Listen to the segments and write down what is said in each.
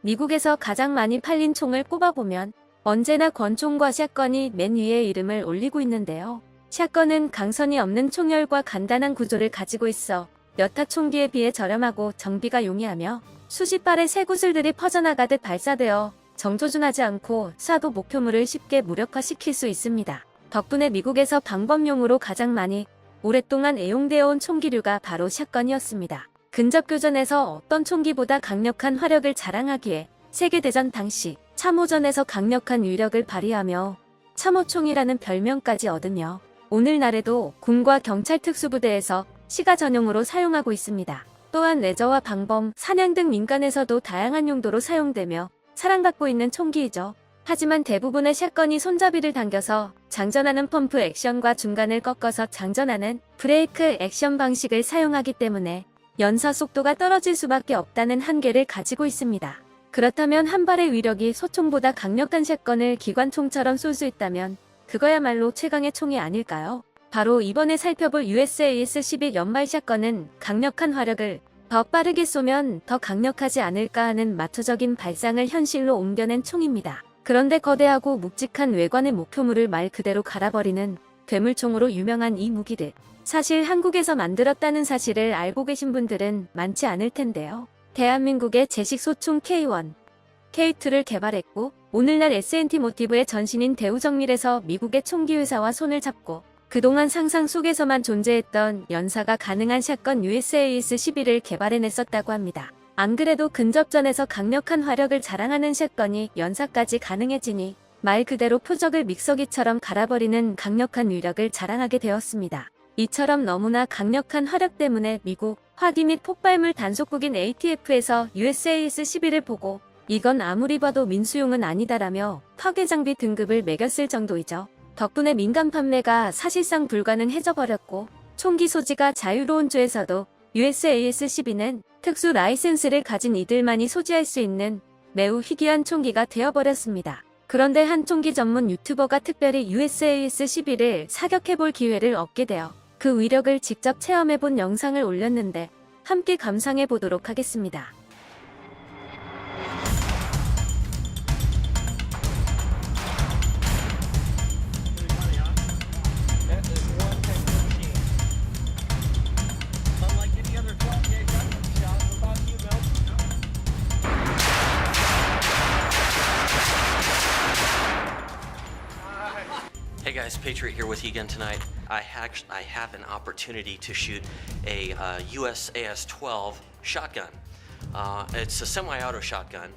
미국에서 가장 많이 팔린 총을 꼽아보면 언제나 권총과 샷건이 맨 위에 이름을 올리고 있는데요. 샷건은 강선이 없는 총열과 간단한 구조를 가지고 있어 여타 총기에 비해 저렴하고 정비가 용이하며 수십 발의 쇠구슬들이 퍼져나가듯 발사되어 정조준하지 않고 쏴도 목표물을 쉽게 무력화시킬 수 있습니다. 덕분에 미국에서 방범용으로 가장 많이 오랫동안 애용되어 온 총기류가 바로 샷건이었습니다. 근접교전에서 어떤 총기보다 강력한 화력을 자랑하기에 세계대전 당시 참호전에서 강력한 위력을 발휘하며 참호총이라는 별명까지 얻으며 오늘날에도 군과 경찰 특수부대에서 시가 전용으로 사용하고 있습니다. 또한 레저와 방범, 사냥 등 민간에서도 다양한 용도로 사용되며 사랑받고 있는 총기이죠. 하지만 대부분의 샷건이 손잡이를 당겨서 장전하는 펌프 액션과 중간을 꺾어서 장전하는 브레이크 액션 방식을 사용하기 때문에 연사 속도가 떨어질 수밖에 없다는 한계를 가지고 있습니다. 그렇다면 한 발의 위력이 소총보다 강력한 샷건을 기관총처럼 쏠 수 있다면 그거야말로 최강의 총이 아닐까요? 바로 이번에 살펴볼 USAS-12 연말 샷건은 강력한 화력을 더 빠르게 쏘면 더 강력하지 않을까 하는 마초적인 발상을 현실로 옮겨낸 총입니다. 그런데 거대하고 묵직한 외관의 목표물을 말 그대로 갈아버리는 괴물총으로 유명한 이 무기를 사실 한국에서 만들었다는 사실을 알고 계신 분들은 많지 않을 텐데요. 대한민국의 제식 소총 K1, K2를 개발했고 오늘날 S&T 모티브의 전신인 대우정밀에서 미국의 총기 회사와 손을 잡고 그동안 상상 속에서만 존재했던 연사가 가능한 샷건 USAS-12를 개발해냈었다고 합니다. 안 그래도 근접전에서 강력한 화력을 자랑하는 샷건이 연사까지 가능해지니 말 그대로 표적을 믹서기처럼 갈아버리는 강력한 위력을 자랑하게 되었습니다. 이처럼 너무나 강력한 화력 때문에 미국 화기 및 폭발물 단속국인 ATF에서 USAS-12를 보고 이건 아무리 봐도 민수용은 아니다라며 파괴장비 등급을 매겼을 정도이죠. 덕분에 민간 판매가 사실상 불가능해져 버렸고 총기 소지가 자유로운 주에서도 USAS-12는 특수 라이센스를 가진 이들만이 소지할 수 있는 매우 희귀한 총기가 되어버렸습니다. 그런데 한 총기 전문 유튜버가 특별히 USAS-12를 사격해볼 기회를 얻게 되어 그 위력을 직접 체험해본 영상을 올렸는데 함께 감상해보도록 하겠습니다. Hey guys, Patriot here with you again tonight. I have an opportunity to shoot a USAS-12 shotgun. It's a semi-auto shotgun.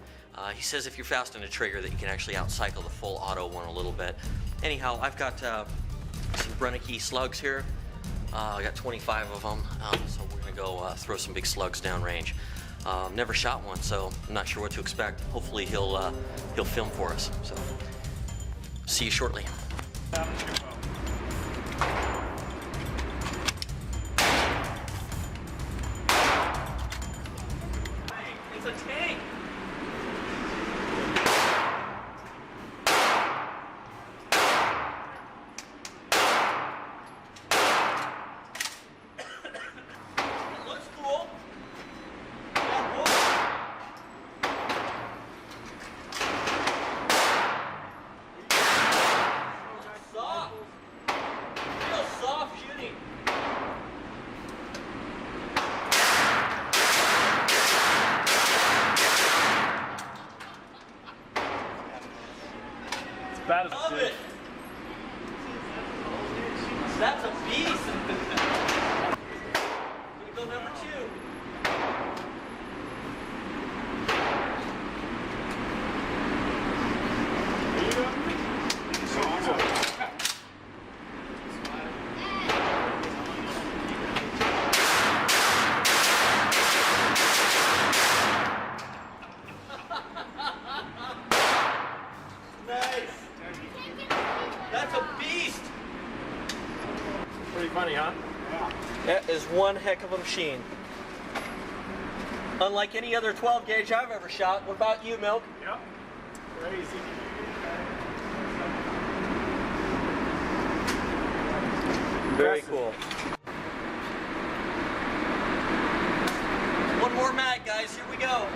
He says if you're fast on the trigger that you can actually outcycle the full auto one a little bit. Anyhow, I've got some Brennecke slugs here. I got 25 of them, so we're gonna go throw some big slugs downrange. Never shot one, so I'm not sure what to expect. Hopefully he'll film for us. So see you shortly. It's a tank! It looks cool. Yeah, boy. Soft. Real soft shooting. Bad as Love it it. That's a beast. Gonna go number 2. Nice. That's a beast. Pretty funny, huh? That is one heck of a machine. Unlike any other 12 gauge I've ever shot. What about you, Milk? Yep. Crazy. Very cool. One more mag, guys. Here we go.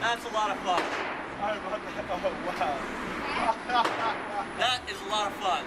That's a lot of fun. Sorry about that. Oh, wow. That is a lot of fun.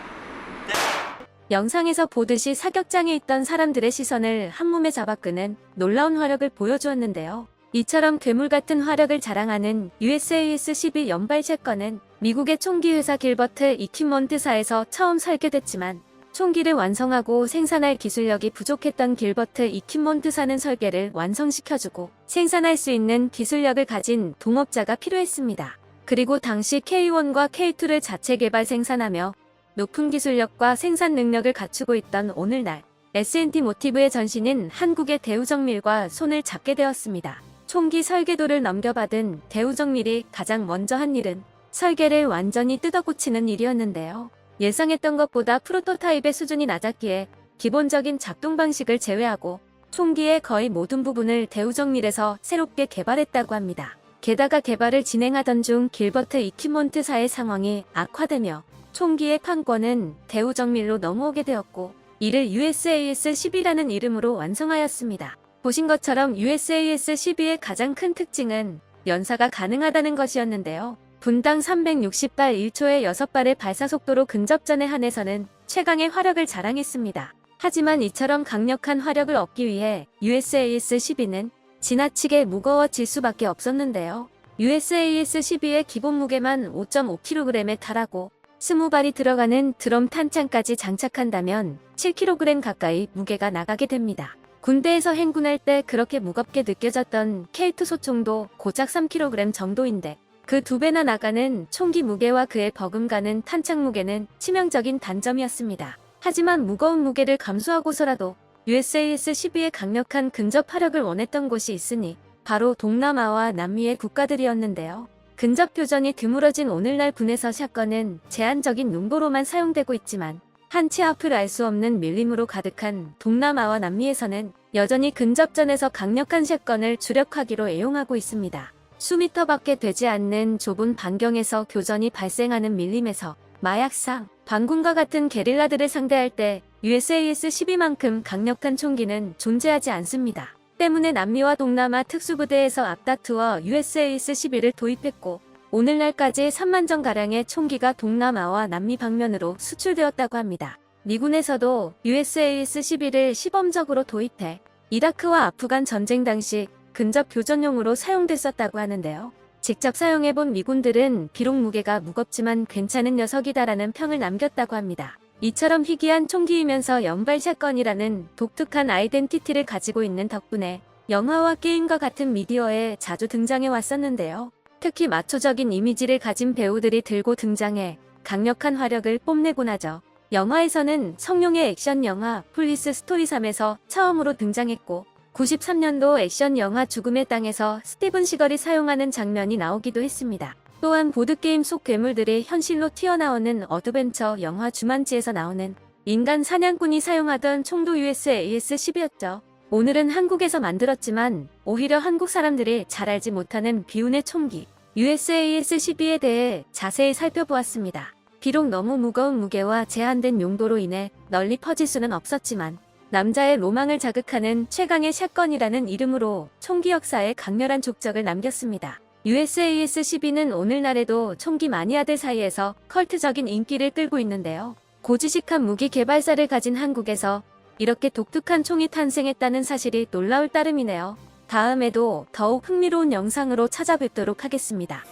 영상에서 보듯이 사격장에 있던 사람들의 시선을 한몸에 잡아끄는 놀라운 화력을 보여주었는데요. 이처럼 괴물 같은 화력을 자랑하는 USAS-12 연발 샷건은 미국의 총기 회사 길버트 이퀴먼트사에서 처음 설계됐지만 총기를 완성하고 생산할 기술력이 부족했던 길버트 이퀴먼트사는 설계를 완성시켜주고 생산할 수 있는 기술력을 가진 동업자가 필요했습니다. 그리고 당시 K1과 K2를 자체 개발 생산하며 높은 기술력과 생산 능력을 갖추고 있던 오늘날 S&T 모티브의 전신인 한국의 대우정밀과 손을 잡게 되었습니다. 총기 설계도를 넘겨받은 대우정밀이 가장 먼저 한 일은 설계를 완전히 뜯어고치는 일이었는데요. 예상했던 것보다 프로토타입의 수준이 낮았기에 기본적인 작동 방식을 제외하고 총기의 거의 모든 부분을 대우정밀에서 새롭게 개발했다고 합니다. 게다가 개발을 진행하던 중 길버트 이퀴먼트사의 상황이 악화되며 총기의 판권은 대우정밀로 넘어오게 되었고 이를 USAS-12라는 이름으로 완성하였습니다. 보신 것처럼 USAS-12의 가장 큰 특징은 연사가 가능하다는 것이었는데요. 분당 360발 1초의 6발의 발사속도로 근접전에 한해서는 최강의 화력을 자랑했습니다. 하지만 이처럼 강력한 화력을 얻기 위해 USAS-12는 지나치게 무거워질 수밖에 없었는데요. USAS-12의 기본 무게만 5.5kg에 달하고 20발이 들어가는 드럼 탄창까지 장착한다면 7kg 가까이 무게가 나가게 됩니다. 군대에서 행군할 때 그렇게 무겁게 느껴졌던 K2 소총도 고작 3kg 정도인데 그 2배나 나가는 총기 무게와 그에 버금가는 탄창 무게는 치명적인 단점이었습니다. 하지만 무거운 무게를 감수하고서라도 USAS-12의 강력한 근접 화력을 원했던 곳이 있으니 바로 동남아와 남미의 국가들이었는데요. 근접 교전이 드물어진 오늘날 군에서 샷건은 제한적인 용도로만 사용되고 있지만 한치 앞을 알 수 없는 밀림으로 가득한 동남아와 남미에서는 여전히 근접전에서 강력한 샷건을 주력하기로 애용하고 있습니다. 수미터밖에 되지 않는 좁은 반경에서 교전이 발생하는 밀림에서 마약상, 반군과 같은 게릴라들을 상대할 때 USAS-12만큼 강력한 총기는 존재하지 않습니다. 때문에 남미와 동남아 특수부대에서 앞다투어 USAS-12를 도입했고 오늘날까지 3만정가량의 총기가 동남아와 남미 방면으로 수출되었다고 합니다. 미군에서도 USAS-12를 시범적으로 도입해 이라크와 아프간 전쟁 당시 근접 교전용으로 사용됐었다고 하는데요. 직접 사용해본 미군들은 비록 무게가 무겁지만 괜찮은 녀석이다라는 평을 남겼다고 합니다. 이처럼 희귀한 총기이면서 연발 샷건이라는 독특한 아이덴티티를 가지고 있는 덕분에 영화와 게임과 같은 미디어에 자주 등장해 왔었는데요. 특히 마초적인 이미지를 가진 배우들이 들고 등장해 강력한 화력을 뽐내곤 하죠. 영화에서는 성룡의 액션 영화 폴리스 스토리 3에서 처음으로 등장했고 93년도 액션 영화 죽음의 땅에서 스티븐 시걸이 사용하는 장면이 나오기도 했습니다. 또한 보드게임 속 괴물들이 현실로 튀어나오는 어드벤처 영화 주만지에서 나오는 인간 사냥꾼이 사용하던 총도 USAS-12였죠. 오늘은 한국에서 만들었지만 오히려 한국 사람들이 잘 알지 못하는 비운의 총기 USAS-12에 대해 자세히 살펴보았습니다. 비록 너무 무거운 무게와 제한된 용도로 인해 널리 퍼질 수는 없었지만 남자의 로망을 자극하는 최강의 샷건이라는 이름으로 총기 역사에 강렬한 족적을 남겼습니다. USAS-12는 오늘날에도 총기 마니아들 사이에서 컬트적인 인기를 끌고 있는데요. 고지식한 무기 개발사를 가진 한국에서 이렇게 독특한 총이 탄생했다는 사실이 놀라울 따름이네요. 다음에도 더욱 흥미로운 영상으로 찾아뵙도록 하겠습니다.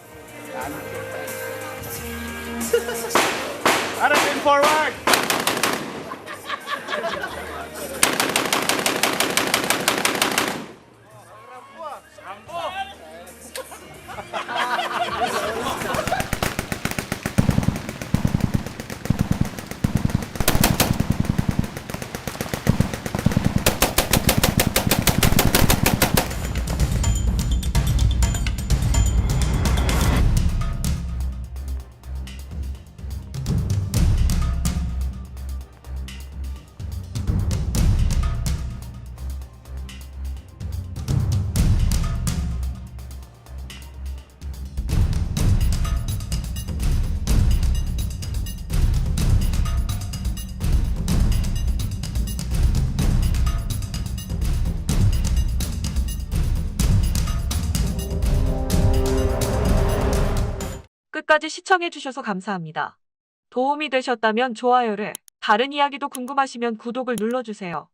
Attitude forward! 끝까지 시청해주셔서 감사합니다. 도움이 되셨다면 좋아요를, 다른 이야기도 궁금하시면 구독을 눌러주세요.